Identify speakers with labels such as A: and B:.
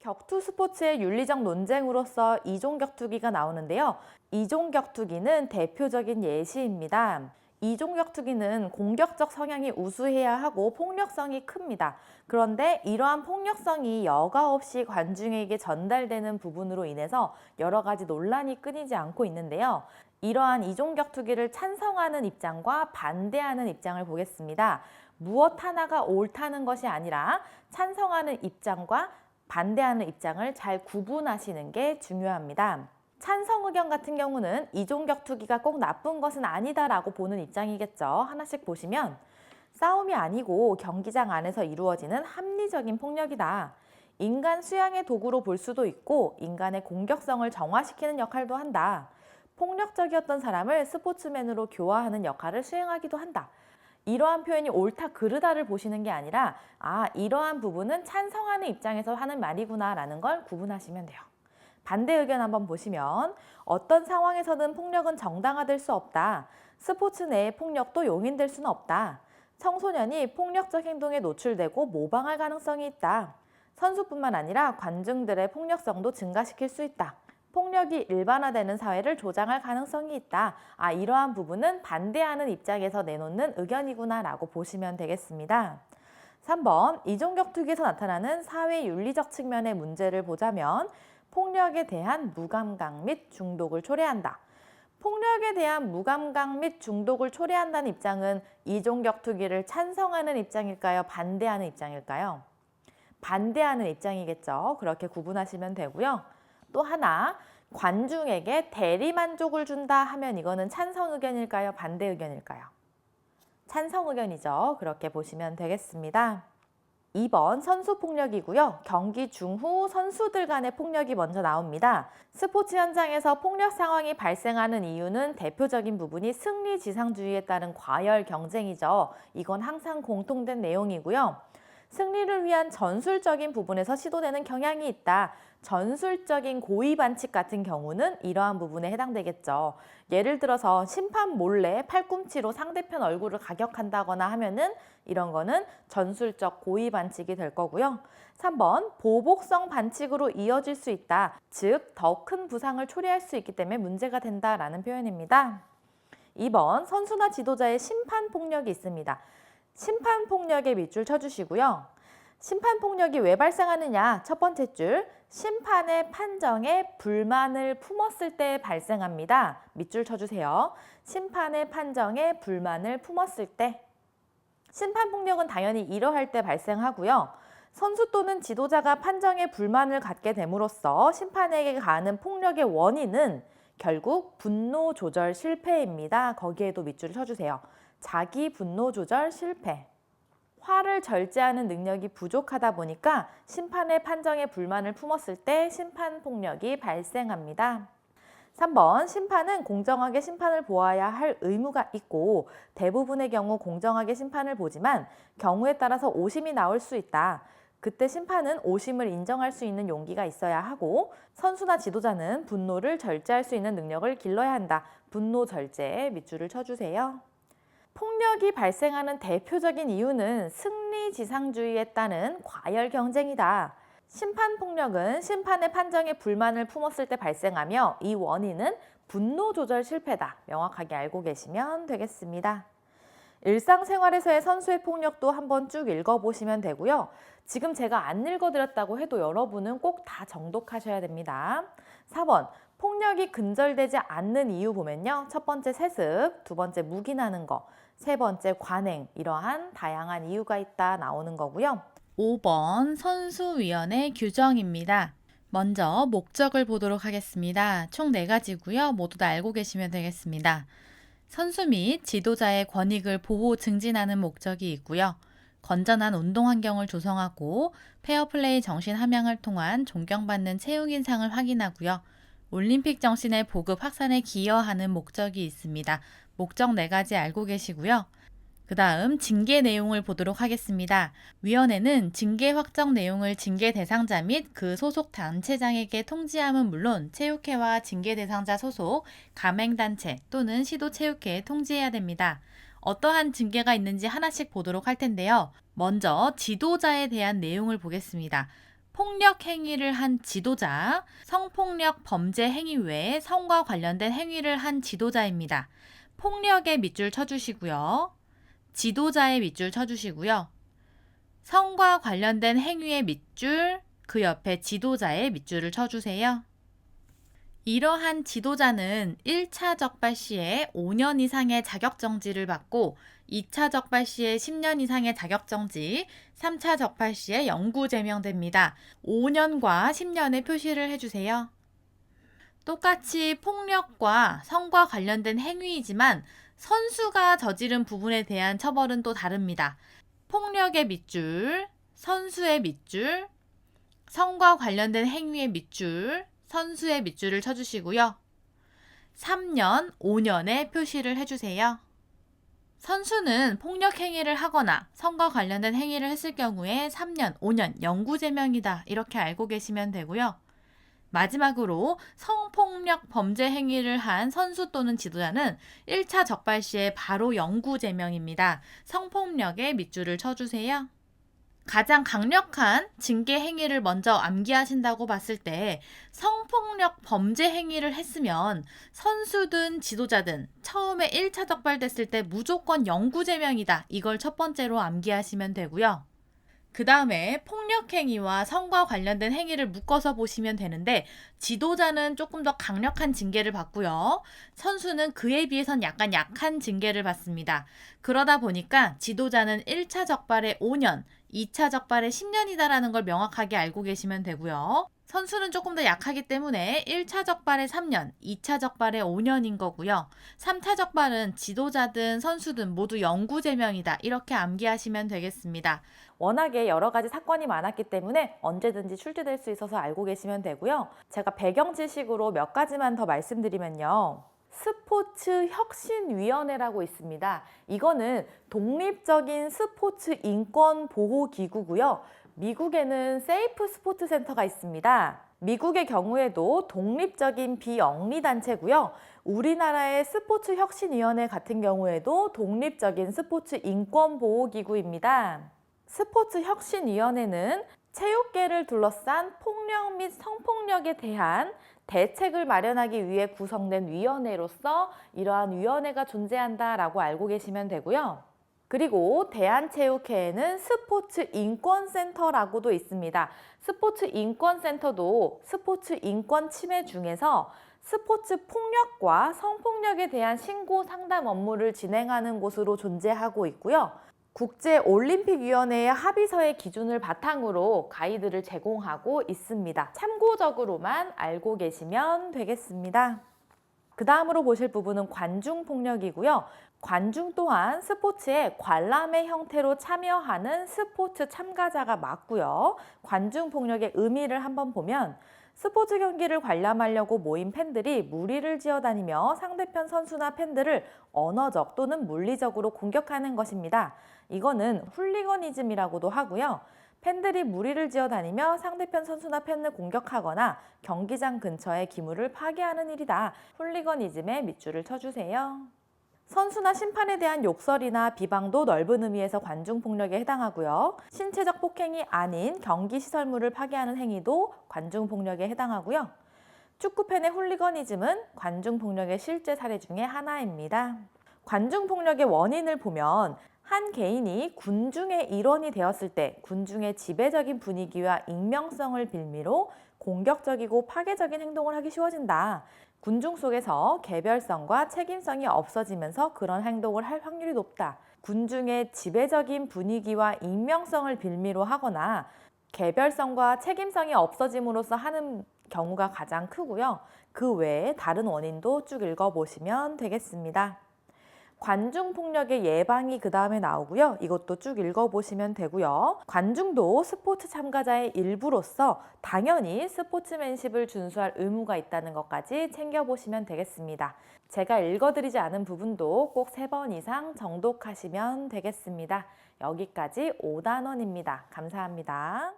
A: 격투 스포츠의 윤리적 논쟁으로서 이종격투기가 나오는데요. 이종격투기는 대표적인 예시입니다. 이종격투기는 공격적 성향이 우수해야 하고 폭력성이 큽니다. 그런데 이러한 폭력성이 여과 없이 관중에게 전달되는 부분으로 인해서 여러 가지 논란이 끊이지 않고 있는데요. 이러한 이종격투기를 찬성하는 입장과 반대하는 입장을 보겠습니다. 무엇 하나가 옳다는 것이 아니라 찬성하는 입장과 반대하는 입장을 잘 구분하시는 게 중요합니다. 찬성 의견 같은 경우는 이종격투기가 꼭 나쁜 것은 아니다라고 보는 입장이겠죠. 하나씩 보시면 싸움이 아니고 경기장 안에서 이루어지는 합리적인 폭력이다. 인간 수양의 도구로 볼 수도 있고 인간의 공격성을 정화시키는 역할도 한다. 폭력적이었던 사람을 스포츠맨으로 교화하는 역할을 수행하기도 한다. 이러한 표현이 옳다 그르다를 보시는 게 아니라 이러한 부분은 찬성하는 입장에서 하는 말이구나 라는 걸 구분하시면 돼요. 반대 의견 한번 보시면 어떤 상황에서든 폭력은 정당화될 수 없다. 스포츠 내의 폭력도 용인될 수는 없다. 청소년이 폭력적 행동에 노출되고 모방할 가능성이 있다. 선수뿐만 아니라 관중들의 폭력성도 증가시킬 수 있다. 폭력이 일반화되는 사회를 조장할 가능성이 있다. 이러한 부분은 반대하는 입장에서 내놓는 의견이구나 라고 보시면 되겠습니다. 3번, 이종격투기에서 나타나는 사회 윤리적 측면의 문제를 보자면 폭력에 대한 무감각 및 중독을 초래한다. 폭력에 대한 무감각 및 중독을 초래한다는 입장은 이종격투기를 찬성하는 입장일까요? 반대하는 입장일까요? 반대하는 입장이겠죠. 그렇게 구분하시면 되고요. 또 하나, 관중에게 대리만족을 준다 하면 이거는 찬성 의견일까요? 반대 의견일까요? 찬성 의견이죠. 그렇게 보시면 되겠습니다. 2번 선수 폭력이고요. 경기 중후 선수들 간의 폭력이 먼저 나옵니다. 스포츠 현장에서 폭력 상황이 발생하는 이유는 대표적인 부분이 승리지상주의에 따른 과열 경쟁이죠. 이건 항상 공통된 내용이고요. 승리를 위한 전술적인 부분에서 시도되는 경향이 있다. 전술적인 고의 반칙 같은 경우는 이러한 부분에 해당되겠죠. 예를 들어서 심판 몰래 팔꿈치로 상대편 얼굴을 가격한다거나 하면은 이런 거는 전술적 고의 반칙이 될 거고요. 3번, 보복성 반칙으로 이어질 수 있다. 즉, 더 큰 부상을 초래할 수 있기 때문에 문제가 된다라는 표현입니다. 2번, 선수나 지도자의 심판 폭력이 있습니다. 심판 폭력에 밑줄 쳐주시고요. 심판 폭력이 왜 발생하느냐? 첫 번째 줄, 심판의 판정에 불만을 품었을 때 발생합니다. 밑줄 쳐주세요. 심판의 판정에 불만을 품었을 때. 심판 폭력은 당연히 이러할 때 발생하고요. 선수 또는 지도자가 판정에 불만을 갖게 됨으로써 심판에게 가하는 폭력의 원인은 결국 분노 조절 실패입니다. 거기에도 밑줄을 쳐주세요. 자기 분노 조절 실패. 화를 절제하는 능력이 부족하다 보니까 심판의 판정에 불만을 품었을 때 심판 폭력이 발생합니다. 3번, 심판은 공정하게 심판을 보아야 할 의무가 있고 대부분의 경우 공정하게 심판을 보지만 경우에 따라서 오심이 나올 수 있다. 그때 심판은 오심을 인정할 수 있는 용기가 있어야 하고 선수나 지도자는 분노를 절제할 수 있는 능력을 길러야 한다. 분노 절제에 밑줄을 쳐주세요. 폭력이 발생하는 대표적인 이유는 승리지상주의에 따른 과열 경쟁이다. 심판 폭력은 심판의 판정에 불만을 품었을 때 발생하며 이 원인은 분노 조절 실패다. 명확하게 알고 계시면 되겠습니다. 일상생활에서의 선수의 폭력도 한번 쭉 읽어보시면 되고요. 지금 제가 안 읽어드렸다고 해도 여러분은 꼭 다 정독하셔야 됩니다. 4번, 폭력이 근절되지 않는 이유 보면요. 첫 번째 세습, 두 번째 묵인하는 거, 세 번째 관행, 이러한 다양한 이유가 있다 나오는 거고요.
B: 5번 선수위원회 규정입니다. 먼저 목적을 보도록 하겠습니다. 총 4가지고요. 모두 다 알고 계시면 되겠습니다. 선수 및 지도자의 권익을 보호 증진하는 목적이 있고요. 건전한 운동 환경을 조성하고 페어플레이 정신 함양을 통한 존경받는 체육 인상을 확인하고요. 올림픽 정신의 보급 확산에 기여하는 목적이 있습니다. 목적 4가지 알고 계시고요. 그 다음 징계 내용을 보도록 하겠습니다. 위원회는 징계 확정 내용을 징계 대상자 및 그 소속 단체장에게 통지함은 물론 체육회와 징계 대상자 소속 가맹단체 또는 시도체육회에 통지해야 됩니다. 어떠한 징계가 있는지 하나씩 보도록 할 텐데요. 먼저 지도자에 대한 내용을 보겠습니다. 폭력 행위를 한 지도자, 성폭력 범죄 행위 외에 성과 관련된 행위를 한 지도자입니다. 폭력의 밑줄 쳐주시고요. 지도자의 밑줄 쳐주시고요. 성과 관련된 행위의 밑줄, 그 옆에 지도자의 밑줄을 쳐주세요. 이러한 지도자는 1차 적발 시에 5년 이상의 자격정지를 받고 2차 적발 시에 10년 이상의 자격정지, 3차 적발 시에 영구 제명됩니다. 5년과 10년의 표시를 해주세요. 똑같이 폭력과 성과 관련된 행위이지만 선수가 저지른 부분에 대한 처벌은 또 다릅니다. 폭력의 밑줄, 선수의 밑줄, 성과 관련된 행위의 밑줄, 선수의 밑줄을 쳐주시고요. 3년, 5년의 표시를 해주세요. 선수는 폭력 행위를 하거나 성과 관련된 행위를 했을 경우에 3년, 5년 영구제명이다 이렇게 알고 계시면 되고요. 마지막으로 성폭력 범죄 행위를 한 선수 또는 지도자는 1차 적발 시에 바로 영구제명입니다. 성폭력의 밑줄을 쳐주세요. 가장 강력한 징계 행위를 먼저 암기하신다고 봤을 때 성폭력 범죄 행위를 했으면 선수든 지도자든 처음에 1차 적발됐을 때 무조건 영구제명이다. 이걸 첫 번째로 암기하시면 되고요. 그 다음에 폭력 행위와 성과 관련된 행위를 묶어서 보시면 되는데 지도자는 조금 더 강력한 징계를 받고요. 선수는 그에 비해선 약간 약한 징계를 받습니다. 그러다 보니까 지도자는 1차 적발에 5년, 2차 적발에 10년이다라는 걸 명확하게 알고 계시면 되고요. 선수는 조금 더 약하기 때문에 1차 적발에 3년, 2차 적발에 5년인 거고요. 3차 적발은 지도자든 선수든 모두 영구제명이다. 이렇게 암기하시면 되겠습니다.
A: 워낙에 여러 가지 사건이 많았기 때문에 언제든지 출제될 수 있어서 알고 계시면 되고요. 제가 배경 지식으로 몇 가지만 더 말씀드리면요. 스포츠혁신위원회라고 있습니다. 이거는 독립적인 스포츠 인권 보호 기구고요. 미국에는 세이프 스포츠 센터가 있습니다. 미국의 경우에도 독립적인 비영리 단체고요. 우리나라의 스포츠혁신위원회 같은 경우에도 독립적인 스포츠 인권 보호 기구입니다. 스포츠혁신위원회는 체육계를 둘러싼 폭력 및 성폭력에 대한 대책을 마련하기 위해 구성된 위원회로서 이러한 위원회가 존재한다라고 알고 계시면 되고요. 그리고 대한체육회에는 스포츠인권센터라고도 있습니다. 스포츠인권센터도 스포츠 인권 침해 중에서 스포츠 폭력과 성폭력에 대한 신고 상담 업무를 진행하는 곳으로 존재하고 있고요. 국제올림픽위원회의 합의서의 기준을 바탕으로 가이드를 제공하고 있습니다. 참고적으로만 알고 계시면 되겠습니다. 그 다음으로 보실 부분은 관중폭력이고요. 관중 또한 스포츠에 관람의 형태로 참여하는 스포츠 참가자가 맞고요. 관중폭력의 의미를 한번 보면 스포츠 경기를 관람하려고 모인 팬들이 무리를 지어다니며 상대편 선수나 팬들을 언어적 또는 물리적으로 공격하는 것입니다. 이거는 훌리거니즘이라고도 하고요. 팬들이 무리를 지어다니며 상대편 선수나 팬을 공격하거나 경기장 근처의 기물을 파괴하는 일이다. 훌리거니즘의 밑줄을 쳐주세요. 선수나 심판에 대한 욕설이나 비방도 넓은 의미에서 관중폭력에 해당하고요. 신체적 폭행이 아닌 경기시설물을 파괴하는 행위도 관중폭력에 해당하고요. 축구팬의 훌리거니즘은 관중폭력의 실제 사례 중에 하나입니다. 관중폭력의 원인을 보면 한 개인이 군중의 일원이 되었을 때 군중의 지배적인 분위기와 익명성을 빌미로 공격적이고 파괴적인 행동을 하기 쉬워진다. 군중 속에서 개별성과 책임성이 없어지면서 그런 행동을 할 확률이 높다. 군중의 지배적인 분위기와 익명성을 빌미로 하거나 개별성과 책임성이 없어짐으로써 하는 경우가 가장 크고요. 그 외에 다른 원인도 쭉 읽어보시면 되겠습니다. 관중폭력의 예방이 그 다음에 나오고요. 이것도 쭉 읽어보시면 되고요. 관중도 스포츠 참가자의 일부로서 당연히 스포츠맨십을 준수할 의무가 있다는 것까지 챙겨보시면 되겠습니다. 제가 읽어드리지 않은 부분도 꼭 3번 이상 정독하시면 되겠습니다. 여기까지 5단원입니다. 감사합니다.